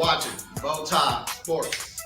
watching BowTie Sports.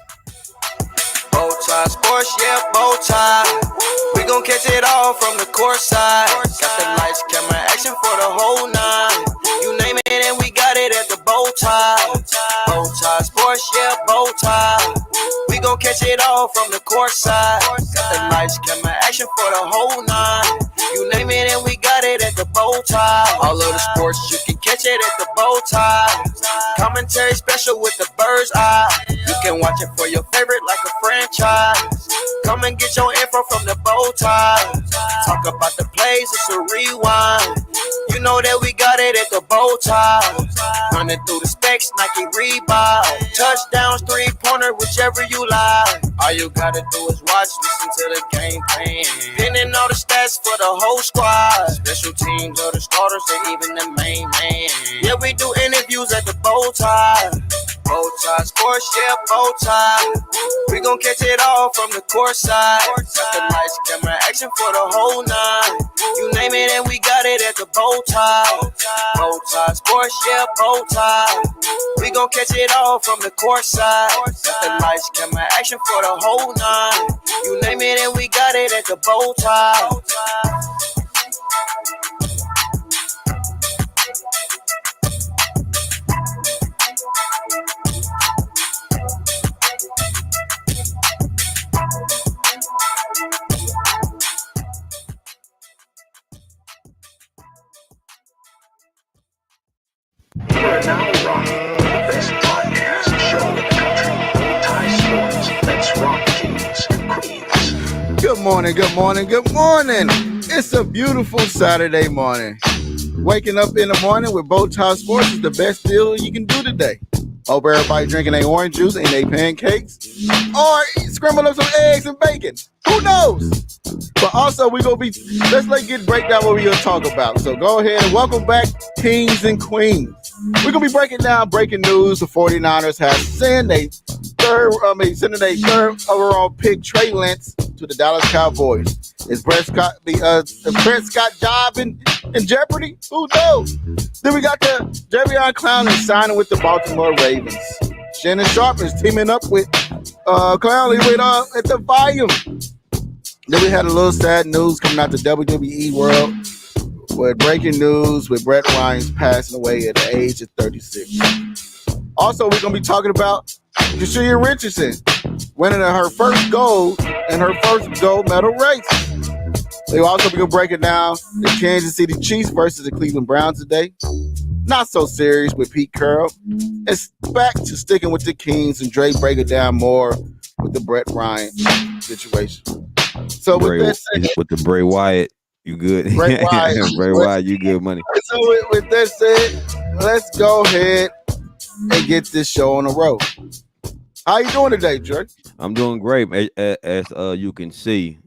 BowTie Sports, yeah, BowTie. We gon' catch it all from the court side. Got the lights, camera, action for the whole nine. You name it and we got it at the BowTie. BowTie Sports, yeah, BowTie. We gon' catch it all from the court side. Got the lights, camera, action for the whole nine. You name it and we got it at the BowTie. All of the sports, you can catch it at the BowTie. Commentary special with the bird's eye. You can watch it for your favorite like a franchise. Come and get your info from the BowTie. Talk about the plays, it's a rewind. You know that we got it at the BowTie. Running through the specs, Nike Reebok. Touchdowns, three-pointer, whichever you like. All you gotta do is watch, listen to the game plan. Pinning all the stats for the whole squad. Special teams or the starters or even the main man. Yeah, we do interviews at the BowTie. BowTie Sports, yeah, BowTie. We gon' catch it all from the court side. Got the lights, camera, action for the whole nine. You name it and we got it at the BowTie. BowTie Sports, yeah, BowTie. We gon' catch it all from the court side. Got the lights, camera, action for the whole nine. You name it and we got it at the BowTie. We're now rocking the best podcast show in the country. BowTie Sports. Let's rock, kings and queens. Good morning, good morning, good morning. It's a beautiful Saturday morning. Waking up in the morning with BowTie Sports is the best deal you can do today. Hope everybody drinking their orange juice and their pancakes, or scramble up some eggs and bacon. Who knows? But also, let's get break down what we're gonna talk about. So go ahead and welcome back, kings and queens. We're gonna be breaking down breaking news. The 49ers have sent their third overall pick, Trey Lance, to the Dallas Cowboys. Is Brett Scott job in jeopardy? Who knows? Then we got the Javion Clowney signing with the Baltimore Ravens. Shannon Sharp is teaming up with Clowney at the Volume. Then we had a little sad news coming out the WWE world with breaking news with Brett Ryan's passing away at the age of 36. Also, we're going to be talking about Kashia Richardson winning her first gold and her first gold medal race. We'll also be going to break it down the Kansas City Chiefs versus the Cleveland Browns today. Not so serious with Pete Carroll. It's back to sticking with the Kings, and Dre break it down more with the Brett Ryan situation. So with that said, with the Bray Wyatt, you good? Bray Wyatt, Bray Wyatt, you good money. So with that said, let's go ahead and get this show on the road. How you doing today, Dre? I'm doing great. As you can see,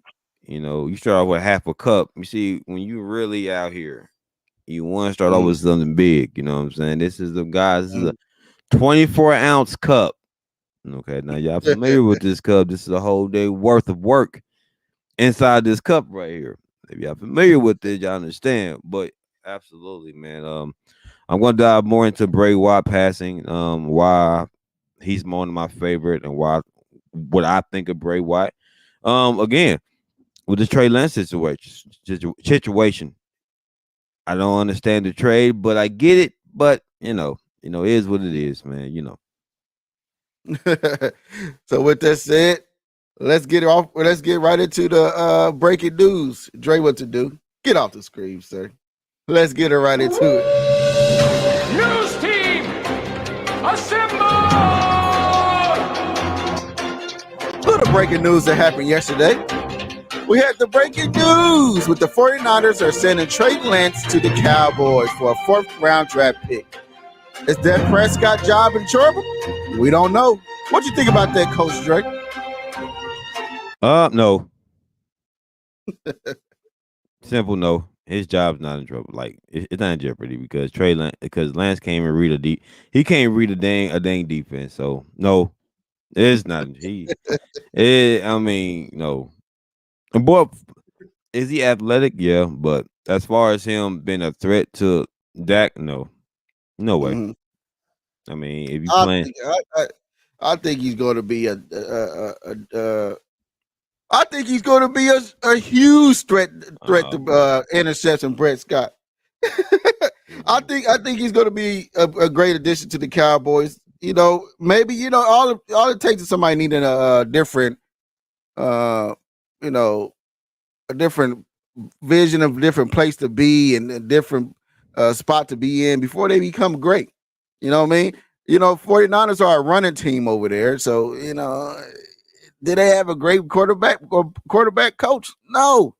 you start off with half a cup. You see, when you really out here, you want to start off with something big. You know what I'm saying? This is This is a 24-ounce cup. Okay, now y'all familiar with this cup? This is a whole day worth of work inside this cup right here. If y'all familiar with this, y'all understand. But absolutely, man. I'm gonna dive more into Bray Wyatt passing. Why he's one of my favorite, and what I think of Bray Wyatt. Again, with this Trey Lance situation, I don't understand the trade, but I get it. But it is what it is, man. So with that said, let's get right into the breaking news. Dre, what to do? Get off the screen, sir. Let's get right into it. News team, assemble! Little breaking news that happened yesterday. We had the breaking news with the 49ers are sending Trey Lance to the Cowboys for a 4th-round draft pick. Is Dak Prescott job in trouble? We don't know. What you think about that, Coach Drake? No. Simple no. His job's not in trouble. Like it's not in jeopardy because Lance can't even read he can't read a dang defense. So no, it's not. No. And boy, is he athletic? Yeah, but as far as him being a threat to Dak, no way. Mm-hmm. I mean, if you playing, I think he's going to be I think he's going to be a huge threat to interception Brett Scott. I think he's going to be a great addition to the Cowboys. maybe all it takes is somebody needing a different, uh, you know, a different vision of a different place to be and a different spot to be in before they become great. You know what I mean? 49ers are a running team over there. So, did they have a great quarterback or quarterback coach? No.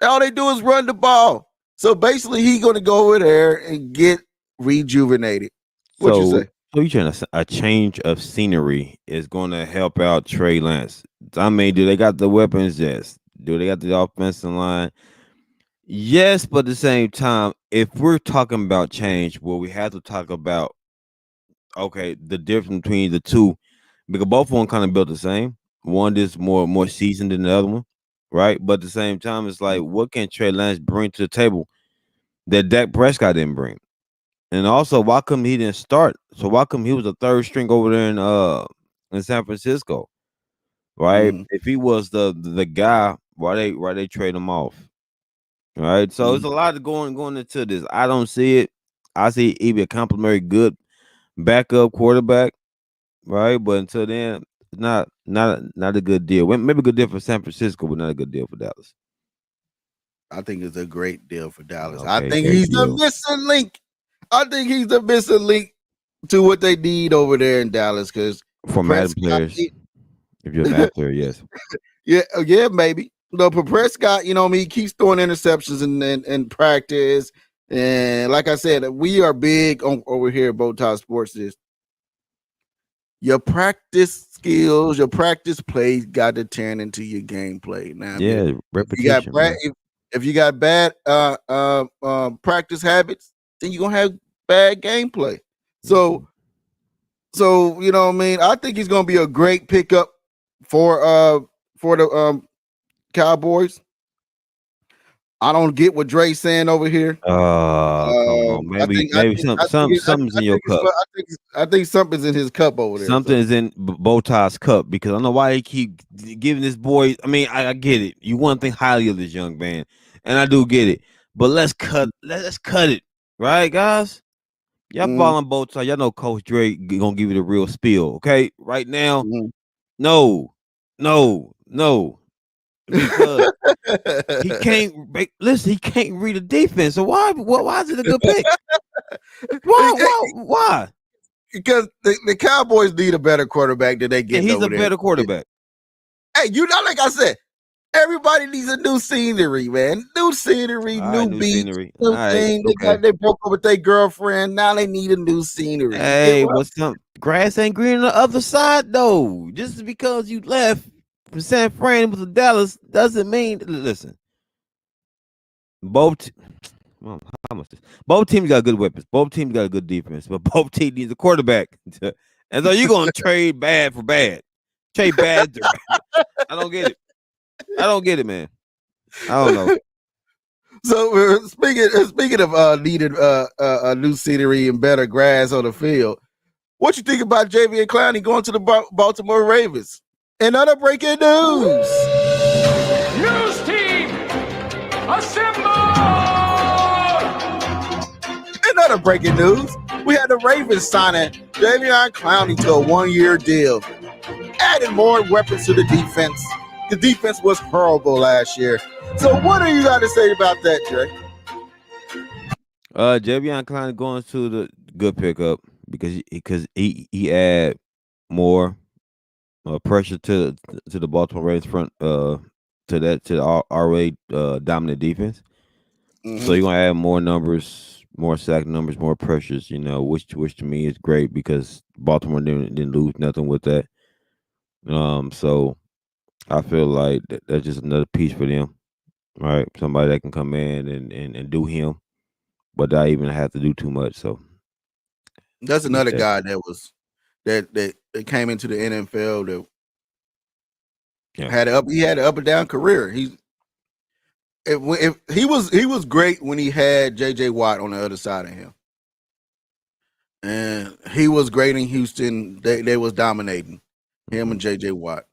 All they do is run the ball. So basically, he's going to go over there and get rejuvenated. What you So, say? so you trying to a change of scenery is going to help out Trey Lance? I mean, do they got the weapons? Yes. Do they got the offensive line? Yes, but at the same time, if we're talking about change, well, we have to talk about the difference between the two because both of them kind of built the same. One is more seasoned than the other one, right? But at the same time, it's like what can Trey Lance bring to the table that Dak Prescott didn't bring? And also, why come he didn't start? So why come he was a third string over there in San Francisco, right? Mm-hmm. If he was the guy, why they trade him off? Right. So it's a lot of going into this. I don't see it. I see either a complimentary good backup quarterback, right? But until then, it's not a good deal. Maybe a good deal for San Francisco, but not a good deal for Dallas. I think it's a great deal for Dallas. I Okay, think great he's the deal missing link. I think he's the missing link to what they need over there in Dallas because for Madden Prescott, players. If you're a Madden player, yes. yeah, maybe. No, but Prescott, he keeps throwing interceptions in practice. And like I said, we are big over here at BowTie Sports. Is your practice skills, your practice plays got to turn into your gameplay. Now, Yeah, if you got repetition, bad, man. if you got bad practice habits, then you're gonna have bad gameplay. Mhm. So you know what I mean. I think he's gonna be a great pickup for the Cowboys. I don't get what Dre's saying over here. Come on. I Maybe think I maybe think I think it, something's in your cup. I think something's in his cup over there. So Something's in Bowtie's cup because I don't know why he keep giving this boy. I mean, I get it. You want to think highly of this young man, and I do get it. But let's cut it, right, guys? Y'all mm, following Bowtie. Y'all know Coach Dre gonna give you the real spiel, okay? Right now, mm. no, no, because he can't listen. He can't read a defense. So why is it a good pick? Why? Because the Cowboys need a better quarterback than they Yeah, getting he's a over there. better quarterback. Hey, like I said, everybody needs a new scenery, man. New scenery, All right, new new beats, scenery. All new right, thing. okay. They broke up with their girlfriend. Now they need a new scenery. You get Hey, what? what's up? Grass ain't green on the other side though. Just because you left from San Fran to Dallas doesn't mean. Listen, both. Well, how much? Both teams got good weapons. Both teams got a good defense, but both teams needs a quarterback. And so you're gonna trade bad for bad. Trade bad for bad. I don't get it. I don't get it, man. I don't know. So speaking of needed a new scenery and better grass on the field, what you think about Javier Clowney going to the Baltimore Ravens? And other breaking news. News team, assemble! Another breaking news. We had the Ravens signing Javier Clowney to a 1-year deal, adding more weapons to the defense. The defense was horrible last year. So what are you got to say about that, Dre? Javion Clowney going to the good pickup because he add more pressure to the Baltimore Ravens front to the already dominant defense. So Mm-hmm. you're gonna add more numbers, more sack numbers, more pressures. Which to me is great because Baltimore didn't lose nothing with that. So I feel like that's just another piece for them, right? Somebody that can come in and do him, but not even have to do too much. So That's I get another that. guy that came into the NFL that Yeah. he had an up and down career. If he was great when he had J.J. Watt on the other side of him, and he was great in Houston. They was dominating him Mhm. and J.J. Watt.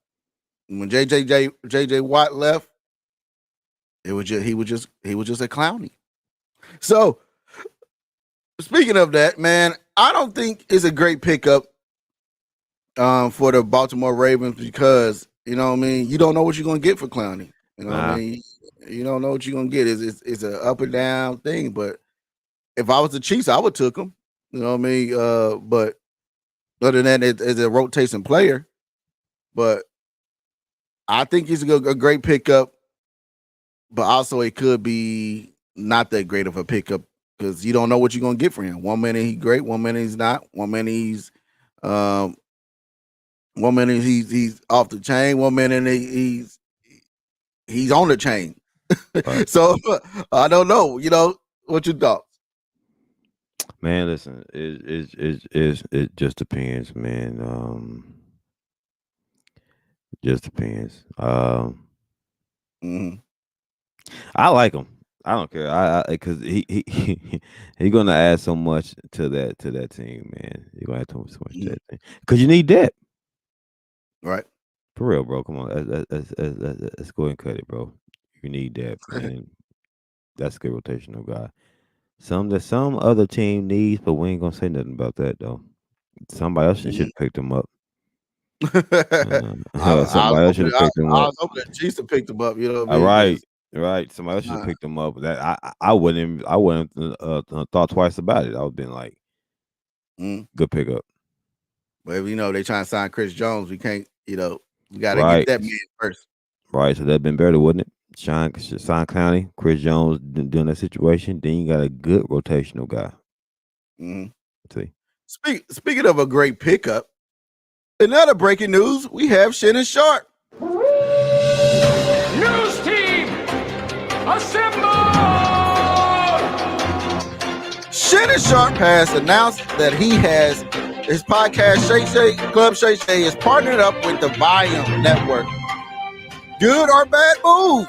When J.J. Watt left, he was just a clowny. So speaking of that, man, I don't think it's a great pickup for the Baltimore Ravens because you know what I mean. You don't know what you're gonna get for Clowney. You know what I mean. You don't know what you're gonna get. It's an up and down thing. But if I was the Chiefs, I would took him. You know what I mean. But other than that, it's a rotation player. But I think he's a great pickup. But also, it could be not that great of a pickup because you don't know what you're gonna get for him. 1 minute he's great, 1 minute he's not. 1 minute he's off the chain. 1 minute he's on the chain. Right. So I don't know. You know what you thought? Man, listen, it just depends, man. Just depends. Mhm. I like him. I don't care. I because he gonna add so much to that team, man. You're gonna add so much to that team because you need depth. Right. For real, bro. Come on, let's go and cut it, bro. You need depth, and that's a good rotational guy. Some other team needs, but we ain't gonna say nothing about that though. Somebody else should have picked him up. Somebody else should have picked him I up. was hoping that Chiefs have picked him up. You know what I All mean? right, right. Somebody else should have picked him up. That I wouldn't thought twice about it. I would have been like, good pickup. But if they trying to sign Chris Jones, we can't. You got to Right. get that man first. Right. So that'd been better, wouldn't it? Sean Clowney, Chris Jones doing that situation. Then you got a good rotational guy. See. Speaking of a great pickup, another breaking news: we have Shannon Sharp. News team, assemble! Shannon Sharp has announced that he has his podcast, Club Shay Shay, is partnered up with the Volume Network. Good or bad move?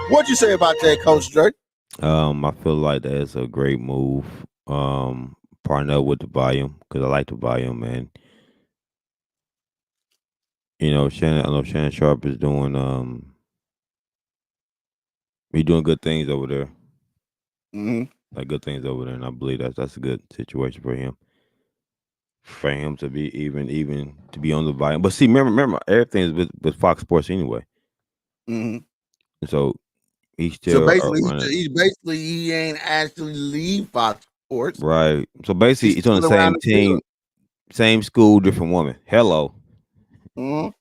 What'd you say about that, Coach Drake? I feel like that's a great move. Partner up with the Volume because I like the Volume, man. I know Shannon Sharp is doing he's doing good things over there. Like good things over there, and I believe that's a good situation for him. For him to be even to be on the Volume. But see, remember everything is with Fox Sports anyway. So he's still So basically, he ain't actually leave Fox Sports. Right. So basically, he's on the same team, same school, different woman. Hello. I'm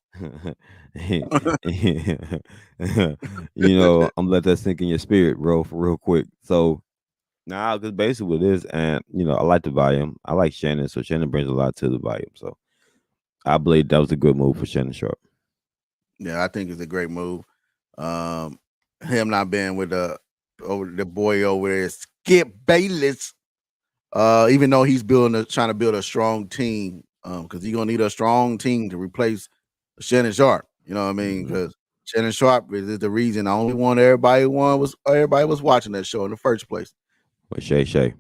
let that sink in your spirit, bro, for real quick. So now, because basically what it is, and I like the Volume. I like Shannon, so Shannon brings a lot to the Volume. So I believe that was a good move for Shannon Sharp. Yeah, I think it's a great move. Him not being with the boy over there, Skip Bayless. Even though he's trying to build a strong team, because he's gonna need a strong team to replace Shannon Sharp. You know what I mean? Because Shannon Sharp is the reason, the only one everybody was watching that show in the first place. With Shay.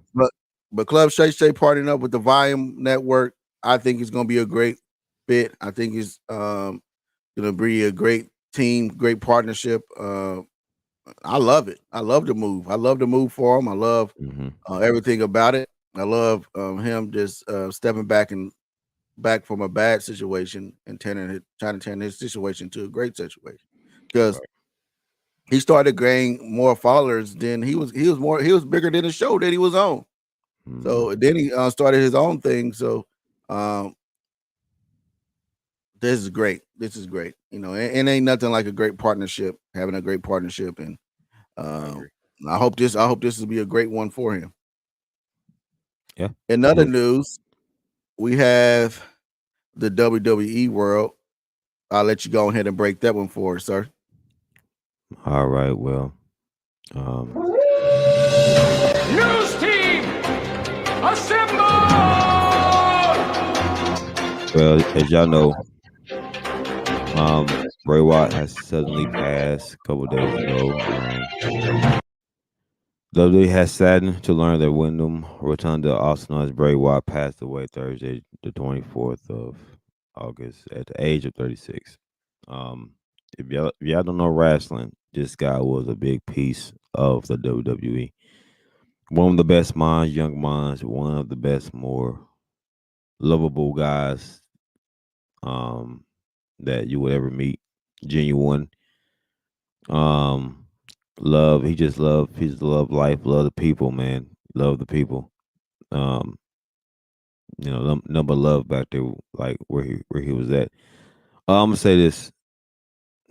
But Club Shay Shay partnering up with the Volume Network, I think it's gonna be a great fit. I think it's gonna be a great team, great partnership. I love it. I love the move. I love the move for him. I love everything about it. I love him just stepping back from a bad situation and trying to turn his situation to a great situation, because he started gaining more followers than he was bigger than the show that he was on. So then he started his own thing. So this is great. This is great. And ain't nothing like a great partnership, having a great partnership. And I hope this will be a great one for him. Yeah. In other news, we have the WWE world. I'll let you go ahead and break that one for us, sir. All right. Well, News team, assemble! Well, as y'all know, Bray Wyatt has suddenly passed a couple days ago. WWE has saddened to learn that Wyndham Rotunda, also known as Bray Wyatt, passed away Thursday, the 24th of August, at the age of 36. If y'all don't know wrestling, this guy was a big piece of the WWE. One of the best minds, young minds, one of the best, more lovable guys that you would ever meet. Genuine. Um, love. He just love life, love the people, man. Love the people. Um, number love back there, like where he was at. I'm gonna say this.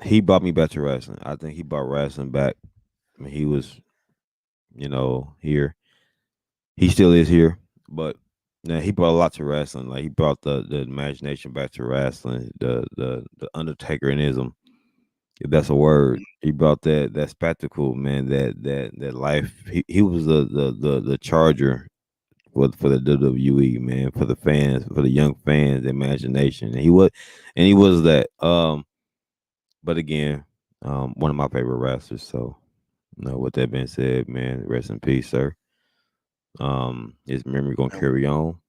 He brought me back to wrestling. I think he brought wrestling back. I mean, he was, here. He still is here, but yeah, he brought a lot to wrestling. Like he brought the imagination back to wrestling. The Undertakerism, if that's a word. He brought that spectacle, man. That life. He was the charger for the WWE, man, for the fans, for the young fans, the imagination. And he was that. But again, one of my favorite wrestlers. So, with that being said, man, rest in peace, sir. His memory gonna carry on.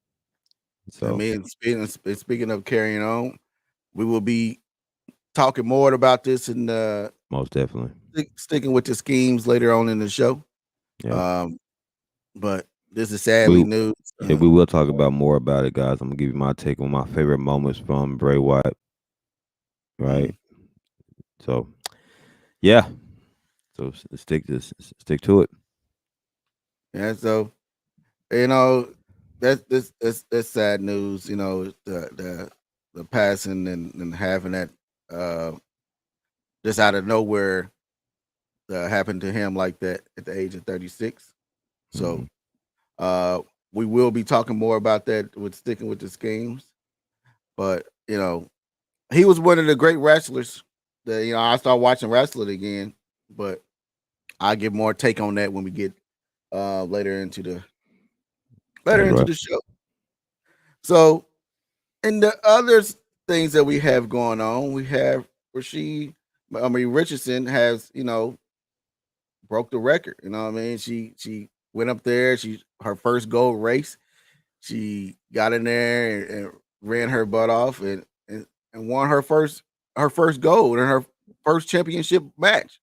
I So mean, speaking of carrying on, we will be talking more about this and most definitely, sticking with the schemes later on in the show. yeah. But this is sadly We news. yeah, we will talk about more about it, guys. I'm gonna give you my take on my favorite moments from Bray Wyatt. Right. So yeah. So stick to it. Yeah, so that's sad news. The passing and having that just out of nowhere happened to him like that at the age of 36. So Mhm. we will be talking more about that with sticking with the schemes. But he was one of the great wrestlers that I started watching wrestling again. But I'll give more take on that when we get later into That's right. the show. So, and the other things that we have going on, we have Richardson has, broke the record. You know what I mean? She went up there, her first gold race. She got in there and ran her butt off and won her first gold in her first championship match.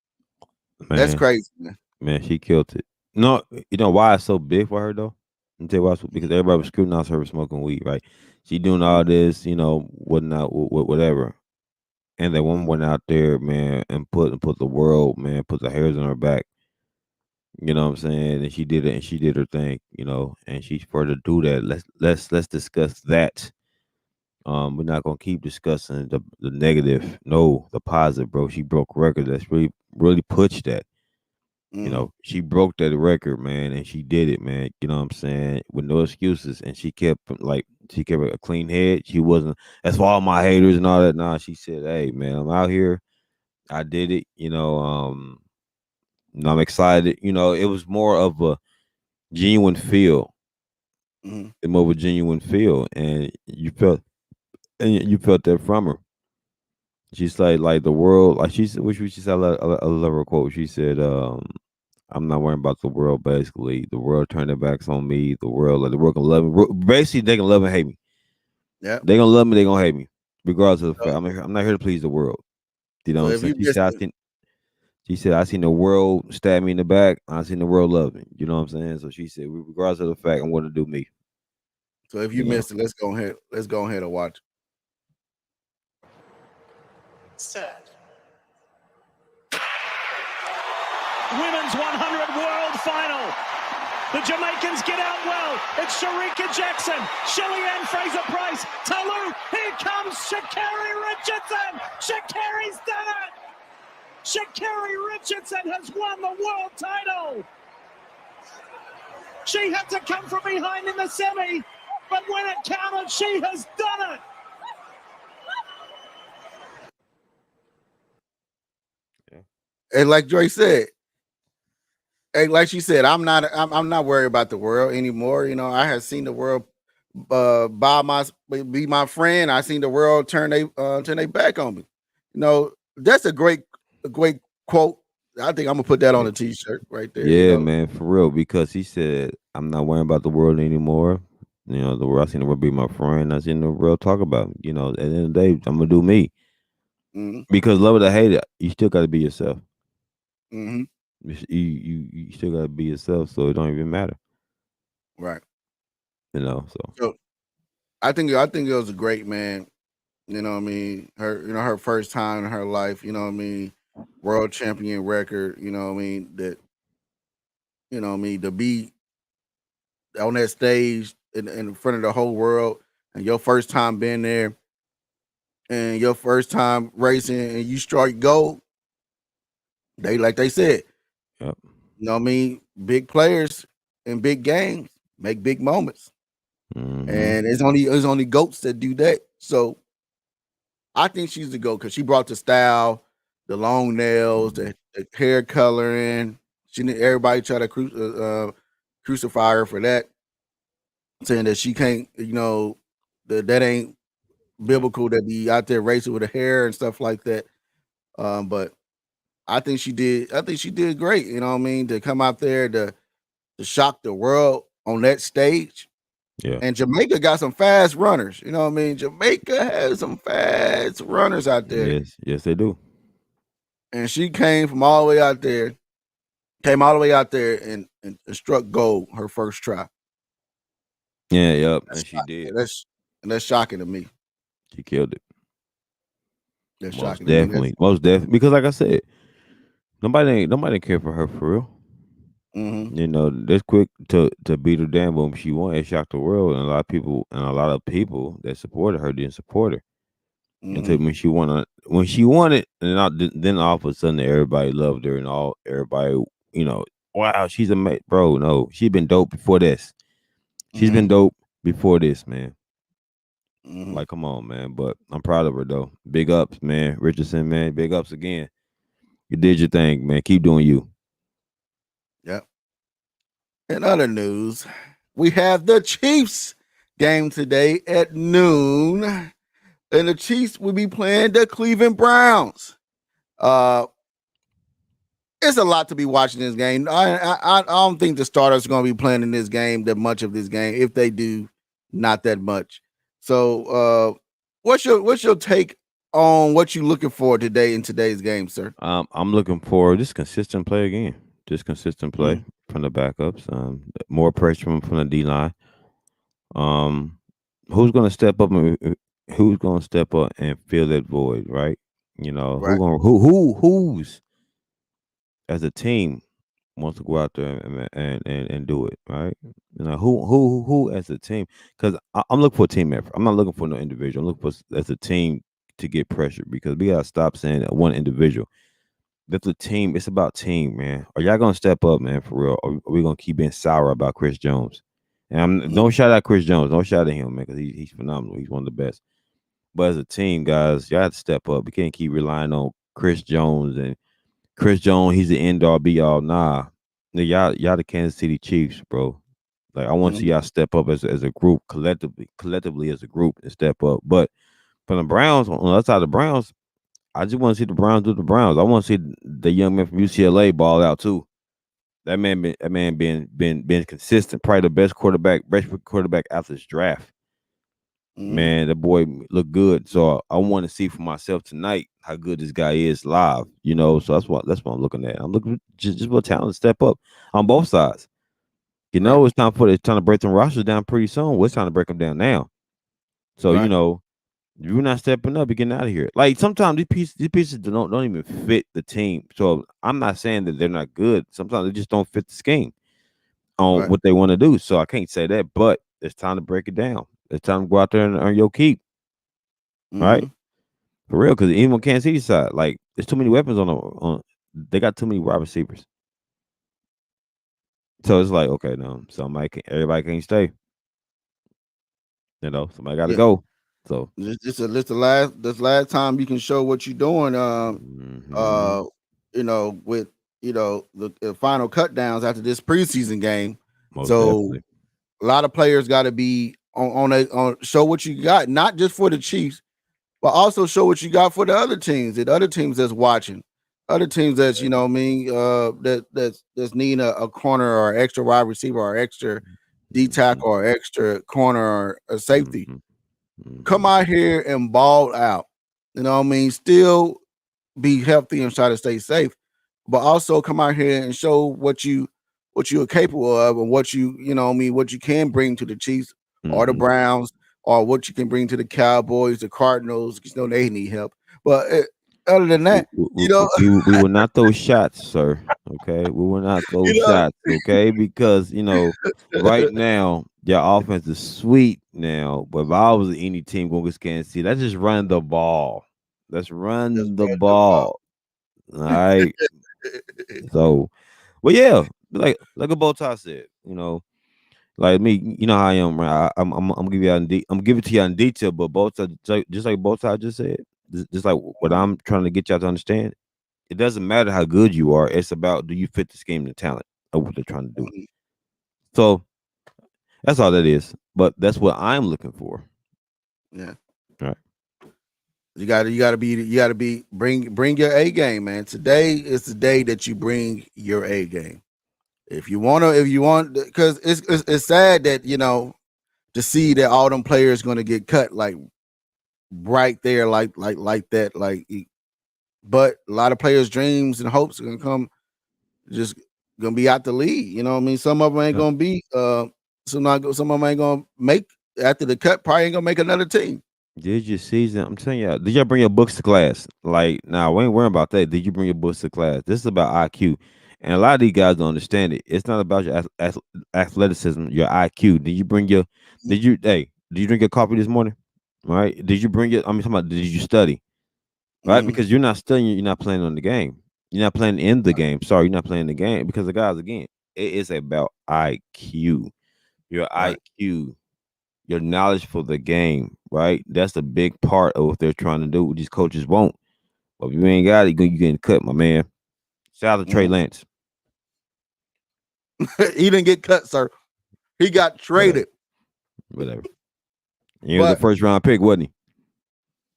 That's Man, crazy, man. man, she killed it. No, you know why it's so big for her though? Let me tell you why. Because everybody was scrutinizing her for smoking weed, right? She doing all this, whatnot, whatever. And that woman went out there, man, and put the world, man, put the hairs on her back. You know what I'm saying? And she did it, and she did her thing, and she's for to do that. Let's discuss that. We're not gonna keep discussing the negative. No, the positive, bro. She broke record. That's really pushed that. She broke that record, man, and she did it, man. You know what I'm saying? With no excuses. And she kept a clean head. She wasn't that's for all my haters and all that. Nah, she said, hey man, I'm out here. I did it, I'm excited. It was more of a genuine feel. Mhm. More of a genuine feel. And you felt that from her. She's like the world, like which she said, I love her quote. She said, I'm not worrying about the world. Basically, the world turned their backs on me. The world can love me. Basically, they can love and hate me. Yep. They gonna love me. They gonna hate me, regardless of the So, fact. I'm not here to please the world. You know so what I'm if saying? you missed it, She said, I seen the world stab me in the back. I seen the world love me. You know what I'm saying? So she said, regardless of the fact, I'm going to do me. You know. let's go ahead. Let's go ahead and watch. Set. Women's 100 World Final. The Jamaicans get out well. It's Sharika Jackson, Shelly-Ann Fraser-Price, Talu. Here comes Sha'Carri Richardson. Sha'Carri's done it. Sha'Carri Richardson has won the world title. She had to come from behind in the semi, but when it counted, she has done it. And like Dre said, and like she said, I'm not worried about the world anymore. I have seen the world be my friend. I seen the world turn they back on me. That's a great quote. I think I'm gonna put that on a t-shirt right there. Yeah, man, for real. Because he said, I'm not worrying about the world anymore. The world, I seen the world be my friend. I seen the world talk about me. At the end of the day, I'm going to do me. Mhm. Because love it or hate it, you still got to be yourself. Mhm. You still got to be yourself, so it don't even matter. Right. So. So I think it was a great, man. You know what I mean? Her first time in her life, you know what I mean? World champion record, you know what I mean? That, you know what I mean, to be on that stage in front of the whole world and your first time being there and your first time racing and you strike gold, like they said, Yep. you know what I mean? Big players in big games make big moments. Mm-hmm. And it's only goats that do that. So I think she's the GOAT because she brought the style, the long nails, the hair coloring. She everybody try to crucify her for that, saying that she can't, that ain't biblical to be out there racing with her hair and stuff like that. But I think she did. I think she did great. You know what I mean? To come out there to shock the world on that stage. Yeah. And Jamaica got some fast runners. You know what I mean? Jamaica has some fast runners out there. Yes. Yes, they do. And she came all the way out there and struck gold her first try. Yeah. Yep. That's And she did. that's shocking to me. She killed it. That's Most shocking to me. definitely. Most definitely. Because, like I said, nobody care for her for real. Mm-hmm. You know, that's quick to beat her down. But when she won, it shocked the world, and a lot of people that supported her didn't support her until Mm-hmm. when she won it, and then all of a sudden everybody loved her and everybody, you know, wow, she's a bro. No, she's been dope before this. She's been Mm-hmm. dope before this, man. Mm-hmm. Like, come on, man. But I'm proud of her though. Big ups, man. Richardson, man. Big ups again. You did your thing, man. Keep doing you. Yep. In other news, we have the Chiefs game today at noon. And the Chiefs will be playing the Cleveland Browns. Uh it's a lot to be watching this game. I don't think the starters are going to be playing in this game that much of this game. If they do, not that much. So, what's your take on what you're looking for today in today's game, sir? I'm looking for just consistent play again. Just consistent play Mm-hmm. from the backups. More pressure from the D line. Um, who's gonna step up and who's gonna step up and fill that void, right? You know, Right. who's as a team wants to go out there and do it, right? You know, who as a team? Because I'm looking for a team effort. I'm not looking for no individual. I'm looking for as a team to get pressure because we gotta stop saying that one individual. That's a team. It's about team, man. Are y'all gonna step up, man, for real? Or are we gonna keep being sour about Chris Jones? And don't shout out Chris Jones. Don't shout at him, man, because he's phenomenal. He's one of the best. But as a team, guys, y'all have to step up. We can't keep relying on Chris Jones and Chris Jones. He's the end all be all. Nah, y'all the Kansas City Chiefs, bro. Like I want to see Mm-hmm. y'all step up as a group, collectively as a group, and step up. But from the Browns, on the other side of the Browns, I just want to see the Browns do the Browns. I want to see the young man from UCLA ball out too. That man been consistent. Probably the best quarterback after this draft. Mm-hmm. Man, the boy look good. So I want to see for myself tonight how good this guy is live. You know, so that's what I'm looking at. I'm looking just for talent to step up on both sides. You Right. know, it's time to break them rosters down pretty soon. Well, it's time to break them down now. So you Right. know, if you're not stepping up, you're getting out of here. Like sometimes these pieces don't even fit the team. So I'm not saying that they're not good. Sometimes they just don't fit the scheme on Right. what they want to do. So I can't say that, but it's time to break it down. It's time to go out there and earn your keep, right? Mm-hmm. For real, because even on Kansas City side, like there's too many weapons on. They got too many wide receivers. So it's like, okay, no, everybody can't stay. You know, somebody got to Yeah. go. So, This the last time you can show what you're doing. mhm, Uh, with the final cut downs after this preseason game. most So definitely. a lot of players got to be on show what you got, not just for the Chiefs, but also show what you got for the other teams. The other teams that's watching, other teams that's that's needing a corner or extra wide receiver or extra D Mhm, tackle or extra corner or a safety. mhm, Come mhm, out here and ball out. You know what I mean? Still be healthy and try to stay safe, but also come out here and show what you are capable of and what you know what I mean what you can bring to the Chiefs or the mhm, Browns or what you can bring to the Cowboys, the Cardinals. You know they need help, but other than that, you know, We will not throw shots, sir. Okay, we will not throw you know, shots. Okay, because right now your offense is sweet now. But if I was any team going against Kansas City, let's just run the ball. Let's just run the run the ball. ball. All right. So, but yeah, like a BowTie said, like me, you know how I am, right? I'm give you out I'm give it to you in detail, but BowTie, just like BowTie just said, just like what I'm trying to get y'all to understand. It doesn't matter how good you are. It's about, do you fit the scheme and the talent of what they're trying to do. So that's all that is. But that's what I'm looking for. Yeah. All right. You gotta be bring your A game, man. Today is the day that you bring your A game. If you want, because it's sad that to see that all them players going to get cut like right there, like that, but a lot of players' dreams and hopes are gonna come, just gonna be out the league. You know what I mean? Some of them ain't gonna be some of them ain't gonna make after the cut. Probably ain't gonna make another team. Did your season? I'm telling y'all, did y'all bring your books to class? Like, nah, we ain't worrying about that. Did you bring your books to class? This is about IQ. And a lot of these guys don't understand it. It's not about your athleticism, your IQ. Did you drink your coffee this morning? All right. Did you bring it? Talking about, did you study? Right? Because you're not studying, you're not playing on the game. You're not playing in the game. Sorry, you're not playing the game. Because the guys, again, it is about IQ. Your IQ, your knowledge for the game, right? That's a big part of what they're trying to do. These coaches won't. But if you ain't got it, you getting cut, my man. Shout out to Trey Lance. He didn't get cut, sir. He got traded. Whatever. He was the first round pick, wasn't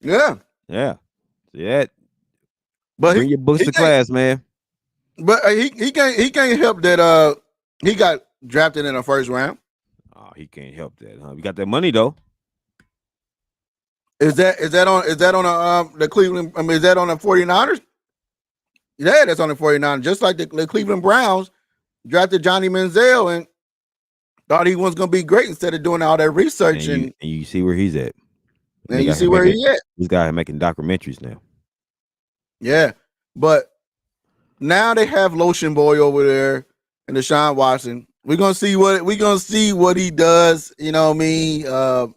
he? Yeah. Yeah. Yeah. But bring your books to class, man. But he can't help that he got drafted in the first round. Oh, he can't help that, huh? You got that money though. Is that on the Cleveland? I mean, is that on the 49ers? Yeah, that's on the 49ers. Just like the Cleveland Browns drafted Johnny Manziel and thought he was going to be great instead of doing all that research. And you see where he's at. And you see where he's at. This guy making documentaries now. Yeah, but now they have Lotion Boy over there and Deshaun Watson. We're gonna see what he does. You know what I mean?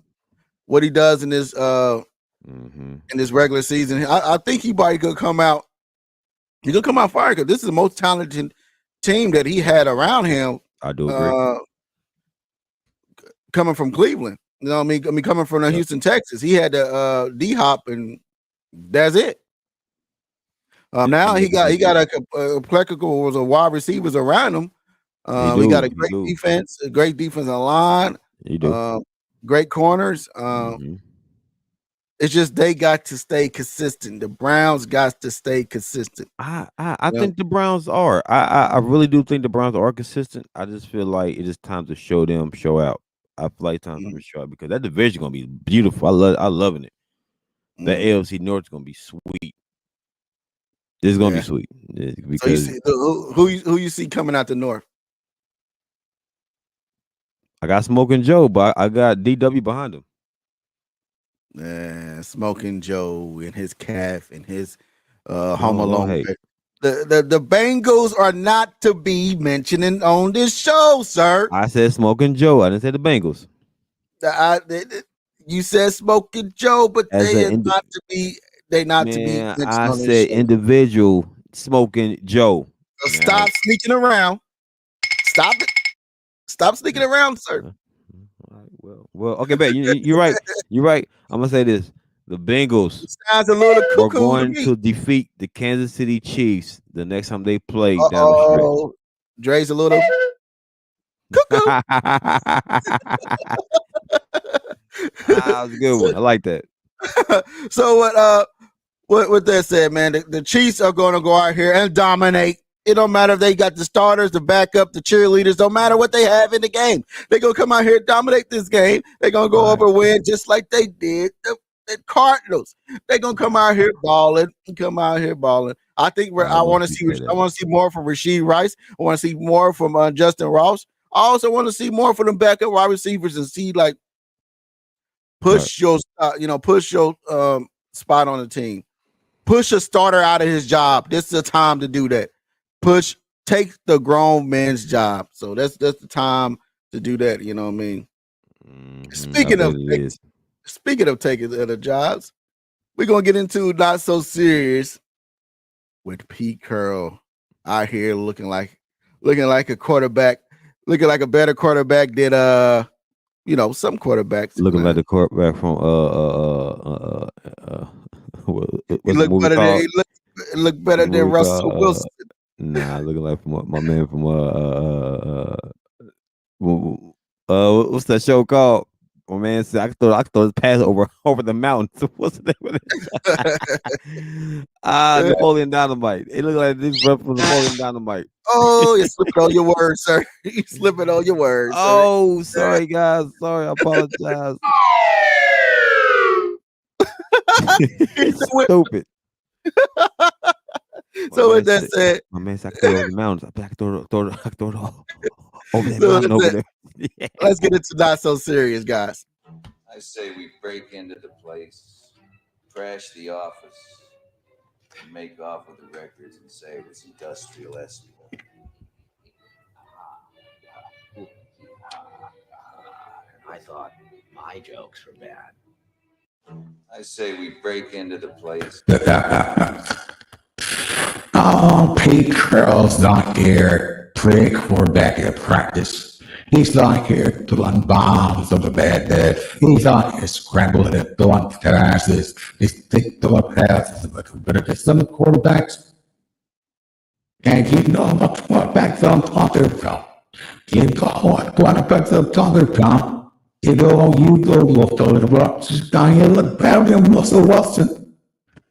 What he does in this in this regular season. I think he probably could come out. He could come out fired because this is the most talented team that he had around him. I do agree. Coming from Cleveland, you know what I mean? Coming from Houston, Texas, he had the D-Hop, and that's it. Now he got a plethora of wide receivers around him. He got a great defense, a great defensive line. You do. Great corners. It's just they got to stay consistent. The Browns got to stay consistent. I think the Browns are. I really do think the Browns are consistent. I just feel like it is time to show out. I feel like time to show out because that division gonna be beautiful. I loving it. The AFC North is gonna be sweet. This is gonna be sweet because so who you see coming out the North? I got Smoking Joe, but I got DW behind him. Smoking Joe and his calf and his Home Alone. Hey. The Bengals are not to be mentioning on this show, sir. I said Smoking Joe. I didn't say the Bengals. You said Smoking Joe, but they are not to be. They not to be. I said individual Smoking Joe. So stop sneaking around. Stop it. Stop sneaking around, sir. All right, well, okay, bet you're right. You're right. I'm gonna say this: the Bengals sounds a little are going to defeat the Kansas City Chiefs the next time they play down the stretch. Dre's a little cuckoo. That was a good one. I like that. So what that said, man, the Chiefs are going to go out here and dominate. It don't matter if they got the starters, the backup, the cheerleaders. Don't matter what they have in the game. They're going to come out here and dominate this game. They're going to go over and win just like they did the Cardinals. They're going to come out here balling. I think I want to see more from Rashid Rice. I want to see more from Justin Ross. I also want to see more from the backup wide receivers and see like Push your spot on the team. Push a starter out of his job. This is the time to do that. Take the grown man's job. So that's the time to do that. You know what I mean? Speaking of taking other jobs, we're gonna get into Not So Serious with Pete Carroll out here looking like a quarterback, looking like a better quarterback than some quarterbacks. Looking like the quarterback from look better than Russell Wilson. Nah, looking like my man from what's that show called? My man said I could throw his pass over the mountains. What's the name of it? Napoleon Dynamite. It looked like this brother from Napoleon Dynamite. Oh, you're slipping on your words, sir. You're slipping on your words. Oh, sorry, guys. Sorry, I apologize. Stupid. So with that said, my man said I could throw it over the mountains. I could throw it over that mountain over there. Yeah. Let's get into Not So Serious, guys. I say we break into the place, crash the office, and make off with the records and say it was industrial espionage. I thought my jokes were bad. I say we break into the place. Oh, Pete Carroll's not here playing quarterback at practice. He's not here throwing bombs on the bad day. He's not here scrambling and throwing passes. He's throwing passes better than some quarterbacks. And you know what quarterbacks I'm talking about. You know what quarterbacks I'm talking about. You go throw the rocks down here, look better than Russell Wilson.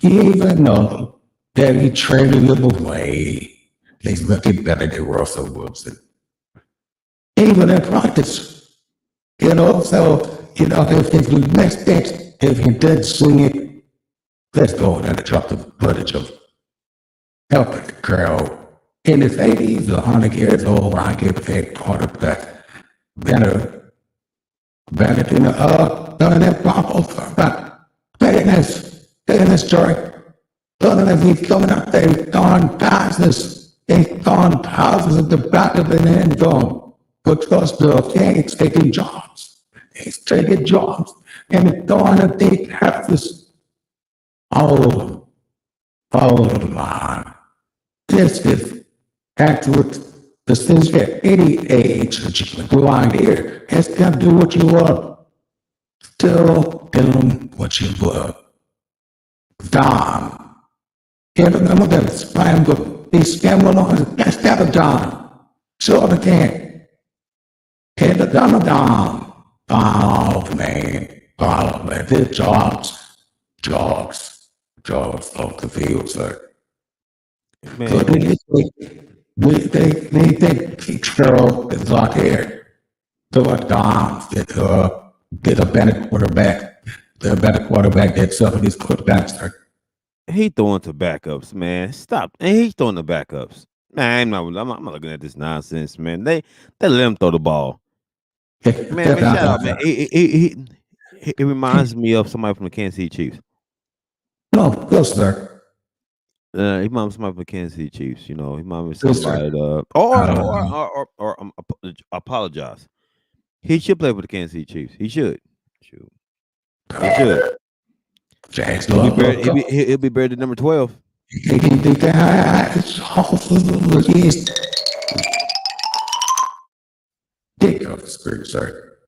You even know that he traded him away. He's looking better than Russell Wilson. Even in practice. So, if the next pitch, if he did swing it, let's go and drop the footage of helping Carroll. In his 80s, 100 years old, I get paid quarterback. Better than that Broncos quarterback. Better than this story. Better than he's coming up there throwing passes. He's throwing passes at the back of the end zone. Because the he's taking jobs. He's taking jobs. And throwing a deep passes. Oh, man. This is accurate. This is at any age that you can go out here and still do what you want. Still doing what you want. Don. And remember that scramble. He scrambled on his best ever Don. Sure again. And the Don. Oh man. The jobs off the field, sir. Man. So they think Pete Carroll is out here throwing bombs get a better quarterback. The better quarterback than some of these quarterbacks are. He throwing to backups, man. Stop. And he's throwing to backups. Man, I'm not looking at this nonsense, man. They let him throw the ball. Man, shut up, man. It reminds me of somebody from the Kansas City Chiefs. No, sir. He reminds me of somebody from the Kansas City Chiefs. He reminds me of somebody. Or apologize. He should play for the Kansas City Chiefs. He should. He should. He'll be better than number 12. Get off the screen, sir.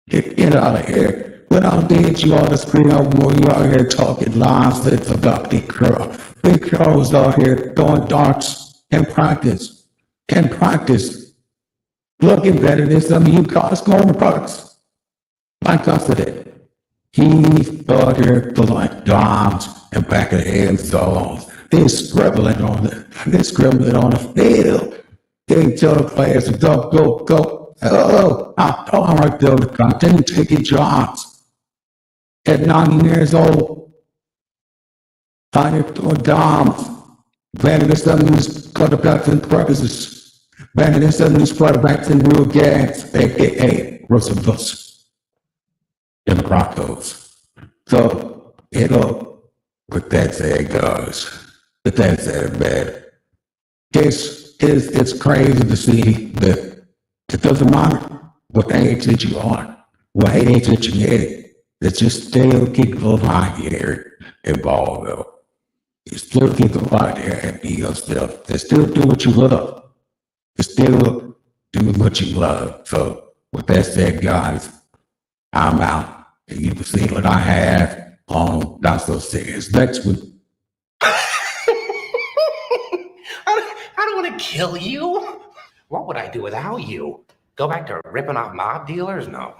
Get out of here. When I did you on the screen, you out here talking nonsense about Big Carroll. Big Carroll was out here throwing darts in practice. Looking better than some of you guys going to practice. Like I said, he's out here throwing bombs and back of the end zones. They're scribbling on the field. They tell the players to go. Oh, I'm right there. I didn't take your jobs. At 90 years old, I'm doing bombs. Better than some of these quarterbacks in practices. Better than some of these quarterbacks in real games, a.k.a. Russell Wilson. in the Broncos. So, with that said, guys, with that said, man, it's crazy to see that it doesn't matter what age that you are, what age that you get, that you still keep going out here involved, though. You still keep going out there and be yourself. And still do what you love. You still do what you love. So, with that said, guys, I'm out. And you can see what I have on Not So Serious next week. I don't want to kill you. What would I do without you? Go back to ripping off mob dealers? No.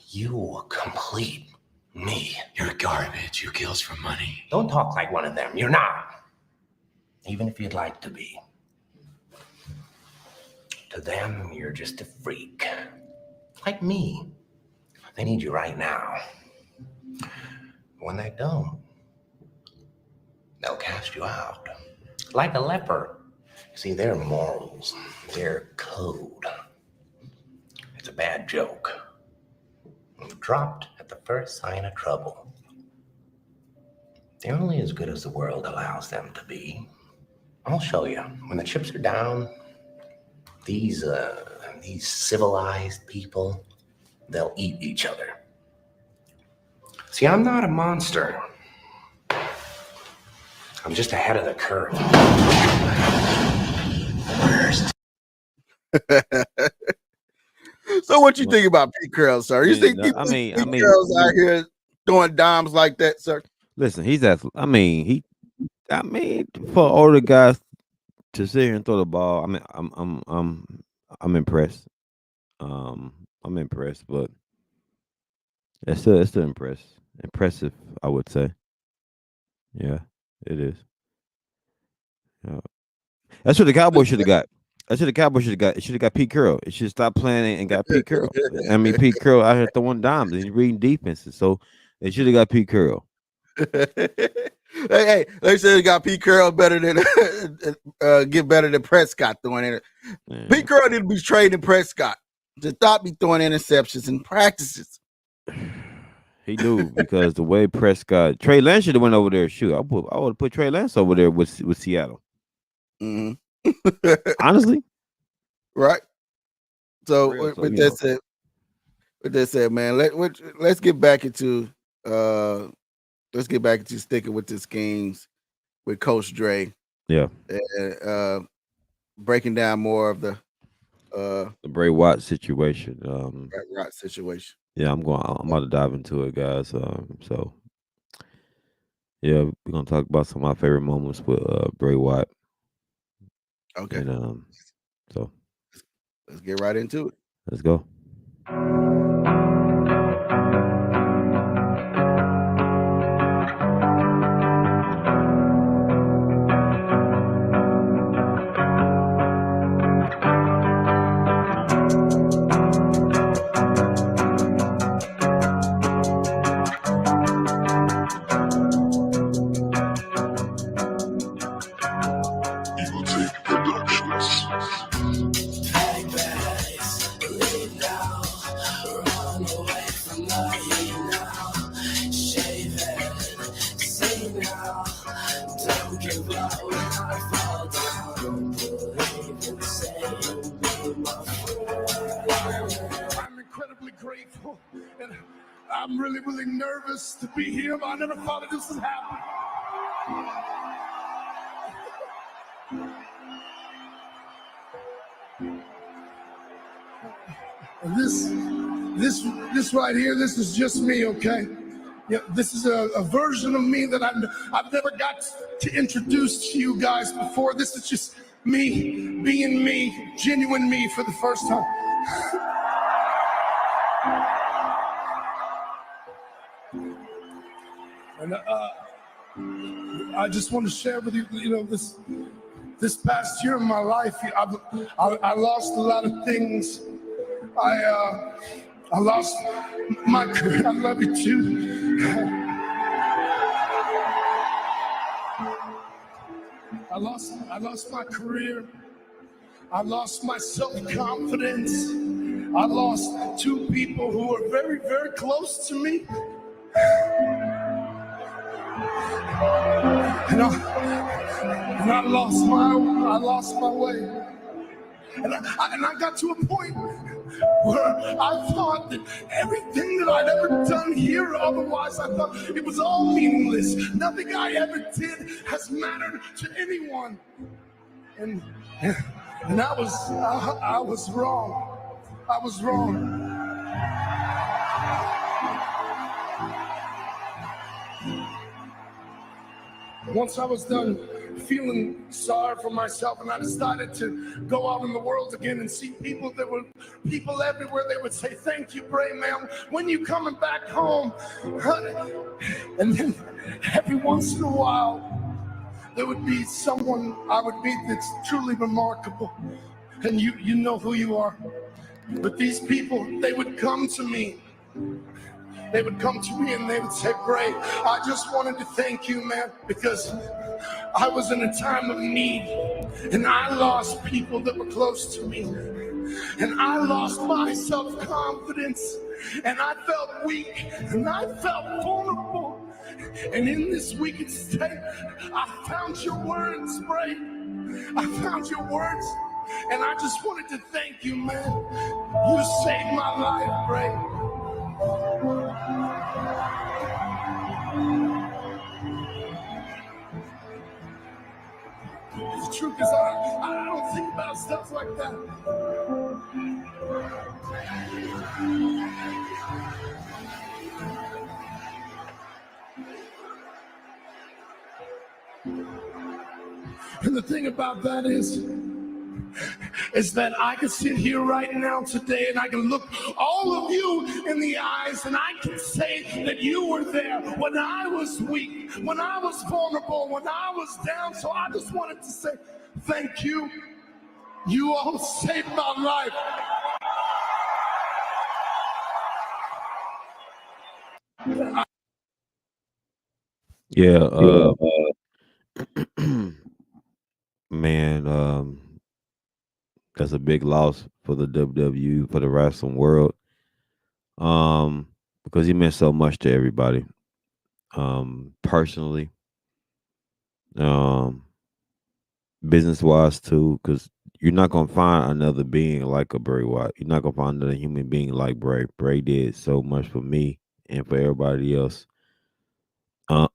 You complete me. You're garbage. You kills for money. Don't talk like one of them. You're not. Even if you'd like to be. To them, you're just a freak. Like me. They need you right now. When they don't, they'll cast you out. Like a leper. See, their morals, their code. It's a bad joke. Dropped at the first sign of trouble. They're only as good as the world allows them to be. I'll show you. When the chips are down, these civilized people, they'll eat each other. See, I'm not a monster. I'm just ahead of the curve. So what you think about Pete Carroll, sir? You think Pete Carroll's out here throwing dimes like that, sir? Listen, he's athletic. For older guys to sit here and throw the ball, I'm impressed. I'm impressed, but it's still impressive, I would say. Yeah, it is. Yeah. That's what the Cowboys should have got. That's what the Cowboys should have got. It should have got Pete Carroll. It should stop playing and got Pete Carroll. Pete Carroll out here throwing dimes and he's reading defenses. So they should have got Pete Carroll. Hey, they said they got Pete Carroll better than get better than Prescott throwing it. Yeah. Pete Carroll need to be trading Prescott to stop me throwing interceptions in practices. He do, because the way Prescott, Trey Lance should have went over there. Shoot, I would have put Trey Lance over there with Seattle. Mm-hmm. Honestly, right. So with that said, man, let's get back into sticking with this games with Coach Dre. Yeah, and breaking down more of the Bray Watt situation. Watt situation. Yeah, I'm about to dive into it, guys. So yeah, we're gonna talk about some of my favorite moments with Bray Watt. Okay. And so let's get right into it. Let's go. I'm really, really nervous to be here, but I never thought that this would happen. And this right here, this is just me, okay? Yeah, this is a version of me that I've never got to introduce to you guys before. This is just me being me, genuine me for the first time. And I just want to share with you, this past year in my life, I lost a lot of things. I lost my career. I love you too. I lost my career. I lost my self-confidence. I lost two people who were very, very close to me. And I lost my way. And I got to a point where I thought that everything that I'd ever done here, otherwise I thought it was all meaningless. Nothing I ever did has mattered to anyone. And I was wrong. I was wrong. Once I was done feeling sorry for myself, and I decided to go out in the world again and see people. There were people everywhere. They would say, "Thank you, Bray, man. When you coming back home?" And then every once in a while, there would be someone I would meet that's truly remarkable, and you know who you are. But these people, they would come to me. They would come to me and they would say, "Bray, I just wanted to thank you, man, because I was in a time of need and I lost people that were close to me. And I lost my self-confidence and I felt weak and I felt vulnerable. And in this weakened state, I found your words, Bray. I found your words and I just wanted to thank you, man. You saved my life, Bray." The truth is, I don't think about stuff like that. And the thing about that is that I can sit here right now today and I can look all of you in the eyes and I can say that you were there when I was weak, when I was vulnerable, when I was down. So I just wanted to say thank you. You all saved my life. Yeah, man, that's a big loss for the WWE, for the wrestling world. Because he meant so much to everybody. Personally, um, business wise too, because you're not gonna find another being like a Bray Wyatt. You're not gonna find another human being like Bray. Bray did so much for me and for everybody else. Uh,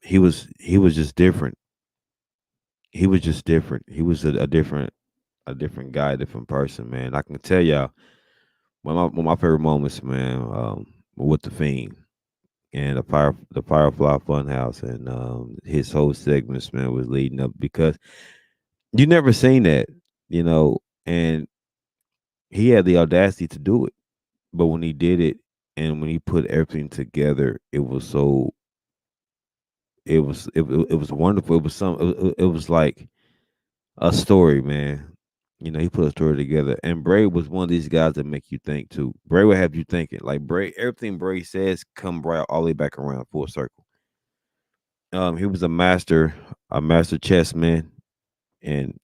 he was just different. He was just different. He was a different guy, different person, man. I can tell y'all one of my favorite moments, man, with the Fiend and the Firefly Funhouse and his whole segments, man, was leading up because you never seen that, you know, and he had the audacity to do it. But when he did it and when he put everything together, it was wonderful. It was it was like a story, man. You know, he put a story together. And Bray was one of these guys that make you think too. Bray will have you thinking. Like Bray, everything Bray says come right all the way back around full circle. He was a master chessman and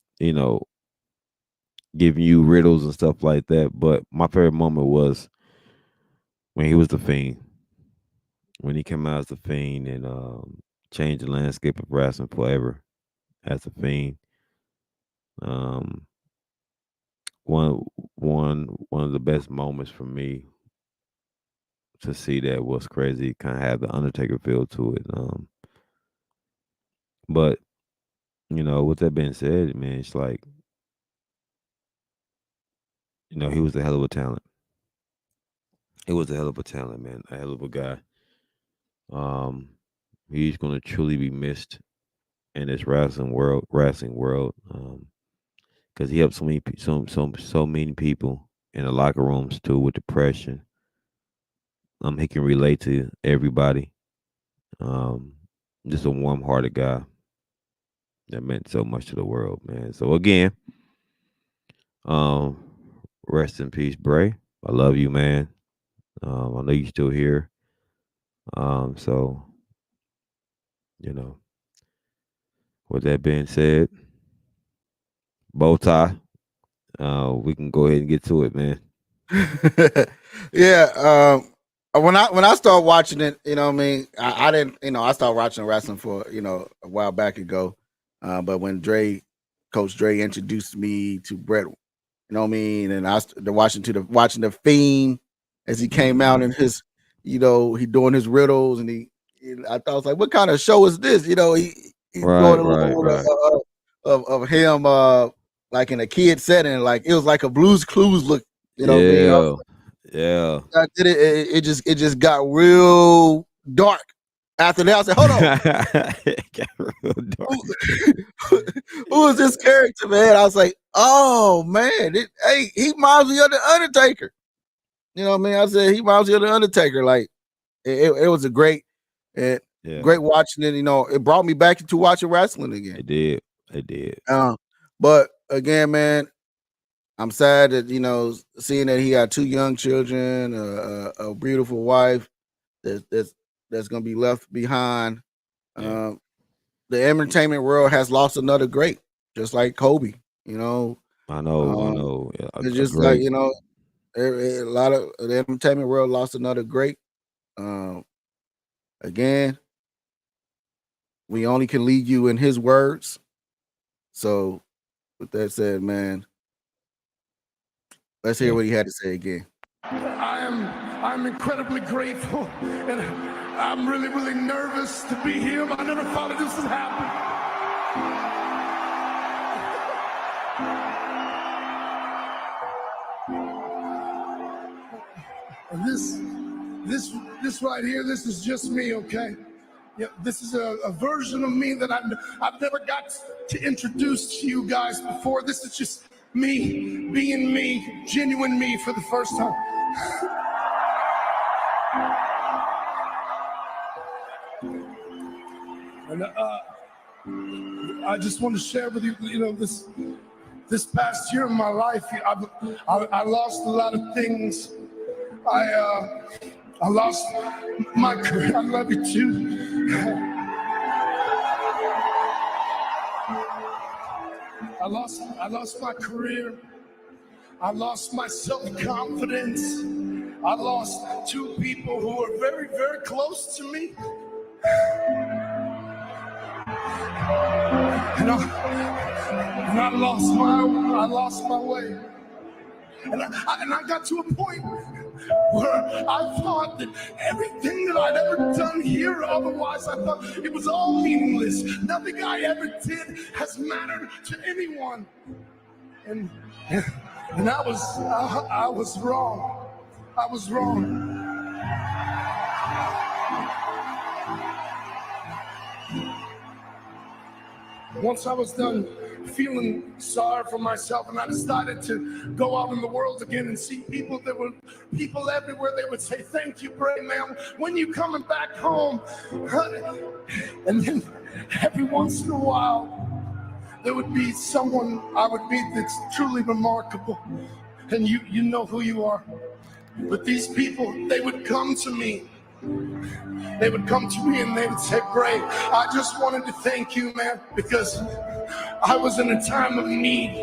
giving you riddles and stuff like that. But my favorite moment was when he was the Fiend. When he came out as the Fiend and changed the landscape of wrestling forever as the Fiend. Um one one of the best moments for me to see that was crazy. Kind of had the Undertaker feel to it. But with that being said, man, it's like he was a hell of a talent. He was a hell of a talent, man. A hell of a guy. Um, he's gonna truly be missed in this wrestling world. Because he helped so many people in the locker rooms too with depression. He can relate to everybody. Um, just a warm-hearted guy that meant so much to the world, man. So again, um, rest in peace, Bray. I love you, man. I know you still here. So you know, with that being said, BowTie, we can go ahead and get to it, man. Yeah. When I started watching it, you know what I mean, I didn't, I started watching wrestling for, a while back ago. But when Coach Dre introduced me to Brett, you know what I mean, and watching the Fiend as he came out in his, he doing his riddles, and I thought, I was like, what kind of show is this? He's doing a little of him like in a kid setting, like it was like a Blue's Clues look, you know what I mean? Yeah. I did it. It just got real dark. After that, I said, "Hold on, It got real dark. who is this character, man?" I was like, "Oh man, he reminds me of the Undertaker." You know what I mean? I said he reminds me of the Undertaker. Like it was a great watching it. It brought me back into watching wrestling again. It did. But again, man, I'm sad that seeing that he had 2 young children, a beautiful wife that's gonna be left behind. Yeah. The entertainment world has lost another great, just like Kobe. I know. Yeah, It's just like a lot of the entertainment world lost another great. Again, we only can lead you in his words. So, with that said, man, let's hear what he had to say again. I'm incredibly grateful, and I'm really, really nervous to be here. I never thought this would happen. And this right here, this is just me, okay? Yeah, this is a version of me that I've never got to introduce to you guys before. This is just me being me, genuine me for the first time. And I just want to share with you, this past year in my life, I lost a lot of things. I lost my career. I love you too. I lost my career. I lost my self-confidence. I lost 2 people who were very, very close to me. And I lost my way. And I got to a point where I thought that everything that I'd ever done here or otherwise, I thought it was all meaningless. Nothing I ever did has mattered to anyone. And I was wrong. I was wrong. Once I was done feeling sorry for myself, and I decided to go out in the world again and see people. There were people everywhere. They would say, "Thank you, Bray, man. When you coming back home?" And then every once in a while, there would be someone I would meet that's truly remarkable, and you know who you are. But these people, they would come to me. They would come to me and they would say, "Bray, I just wanted to thank you, man, because I was in a time of need,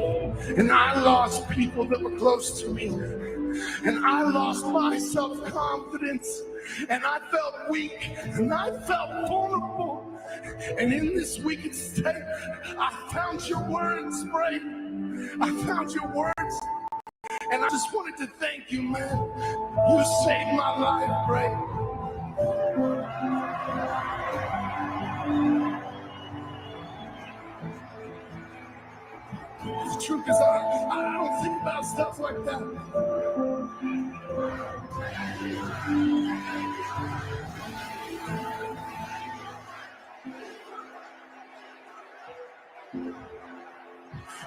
and I lost people that were close to me, and I lost my self-confidence, and I felt weak, and I felt vulnerable. And in this wicked state, I found your words, Bray. I found your words, and I just wanted to thank you, man. You saved my life, Bray." The truth is, I don't think about stuff like that.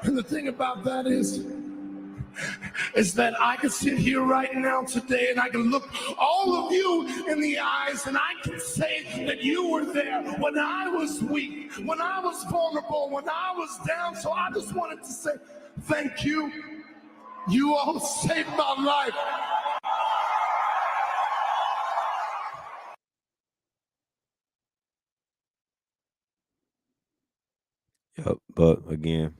And the thing about that is that I can sit here right now today and I can look all of you in the eyes and I can say that you were there when I was weak, when I was vulnerable, when I was down. So I just wanted to say thank you. You all saved my life. Yep. But again,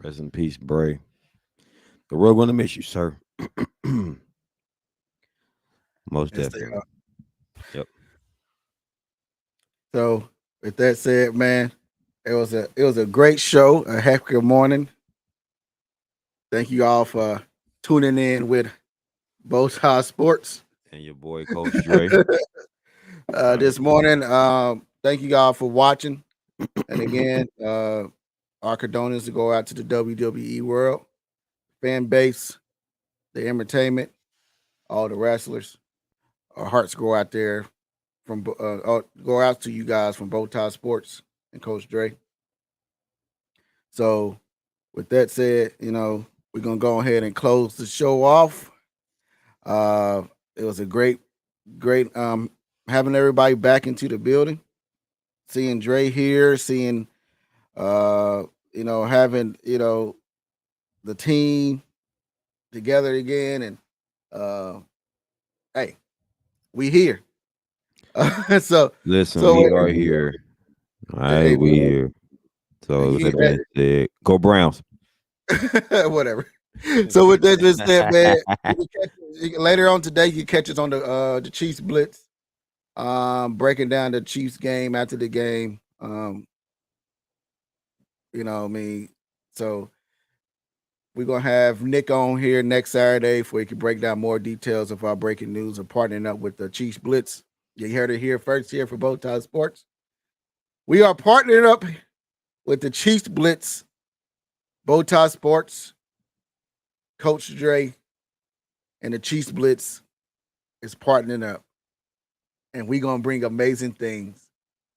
rest in peace, Bray. The world gonna miss you, sir. Most Yes, they definitely. are. Yep. So with that said, man, it was a great show, a happy morning. Thank you all for tuning in with BowTie Sports And your boy Coach Dre. this morning. Thank you all for watching. And again, our condolences to go out to the WWE world, fan base, the entertainment, all the wrestlers. Our hearts go out there go out to you guys from BowTie Sports and Coach Dre. So, with that said, we're gonna go ahead and close the show off. It was a great having everybody back into the building, seeing Dre here, seeing having the team together again, and hey, we here. so Listen, so we are here. All right, hey, we here. So with that being said, go Browns. whatever. So with that being said, man, later on today you catch us on the Chiefs Blitz, breaking down the Chiefs game after the game. So we're gonna have Nick on here next Saturday for he can break down more details of our breaking news of partnering up with the Chiefs Blitz. You heard it here first here for BowTie Sports. We are partnering up with the Chiefs Blitz, BowTie Sports, Coach Dre, and the Chiefs Blitz is partnering up. And we're gonna bring amazing things.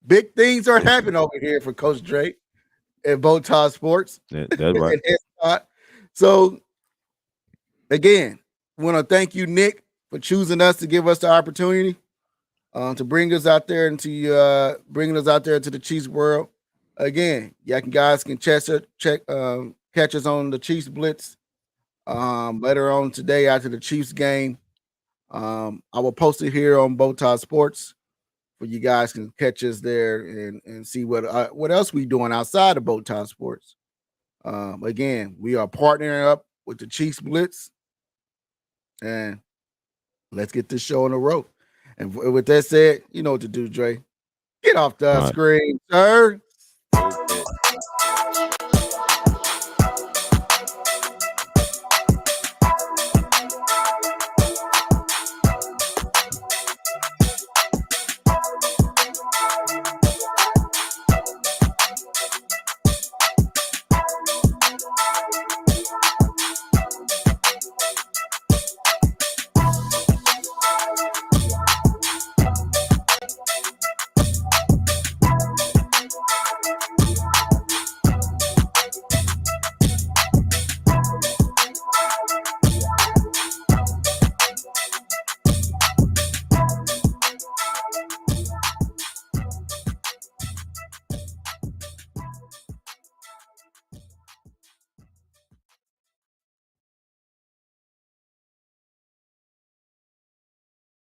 Big things are happening over here for Coach Dre at BowTie Sports. That's right. So again, I want to thank you, Nick, for choosing us to give us the opportunity to bring us out there into bringing us out there to the Chiefs world. Again, guys can catch us on the Chiefs Blitz later on today after the Chiefs game. I will post it here on BowTie Sports for you guys can catch us there and see what else we doing outside of BowTie Sports. Again, we are partnering up with the Chiefs Blitz, and let's get this show on the road. And with that said, you know what to do, Dre. Get off the screen, sir.